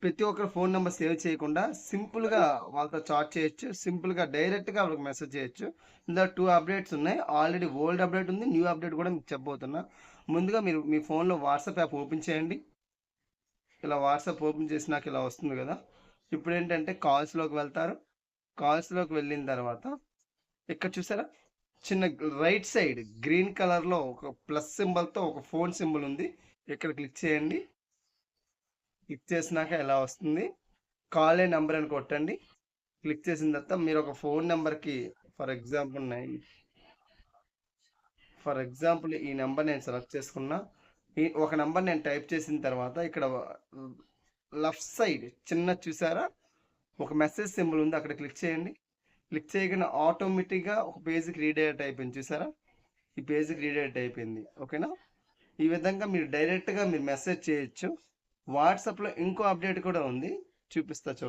ప్రతి ఒక్కరు phone number save చేయకుండా సింపుల్‌గా వాళ్ళతో చాట్ చేయొచ్చు. సింపుల్‌గా డైరెక్ట్‌గా వాళ్ళకి మెసేజ్ చేయొచ్చు. ఇందులో 2 అప్డేట్స్ ఉన్నాయి. ఆల్రెడీ ఓల్డ్ అప్డేట్ ఉంది. న్యూ అప్డేట్ కూడా మీకు చెప్పబోతున్నా. ముందుగా మీరు మీ ఫోన్‌లో వాట్సాప్ యాప్ ఓపెన్ చేయండి. ఇలా వాట్సాప్ ఓపెన్ చేసినాక ఇలా వస్తుంది కదా! ఇప్పుడేంటంటే కాల్స్‌లోకి వెళ్తారు. కాల్స్‌లోకి వెళ్ళిన తర్వాత ఇక్కడ చూసారా? చిన్న రైట్ సైడ్ గ్రీన్ కలర్‌లో ఒక ప్లస్ సింబల్‌తో ఒక ఫోన్ సింబల్ ఉంది. ఇక్కడ క్లిక్ చేయండి. క్లిక్ చేసినాక ఇలా వస్తుంది. కాల్ ఏ నంబర్ అని కొట్టండి. క్లిక్ చేసిన తర్వాత మీరు ఒక ఫోన్ నెంబర్‌కి ఫర్ ఎగ్జాంపుల్ ఈ నెంబర్ నేను సెలెక్ట్ చేసుకున్నా. ఈ ఒక నెంబర్ నేను టైప్ చేసిన తర్వాత ఇక్కడ లెఫ్ట్ సైడ్ చిన్నది చూసారా? ఒక మెసేజ్ సింబల్ ఉంది. అక్కడ క్లిక్ చేయండి. క్లిక్ చేయగానే ఆటోమేటిక్‌గా ఒక పేజ్‌కి రీడైరెక్ట్ అయిపోయింది చూసారా? ఈ పేజ్‌కి రీడైరెక్ట్ అయిపోయింది. ఓకేనా? ఈ విధంగా మీరు డైరెక్ట్‌గా మీరు మెసేజ్ చేయొచ్చు. వాట్సాప్‌లో ఇంకో అప్డేట్ కూడా ఉంది. చూపిస్తా చూడండి.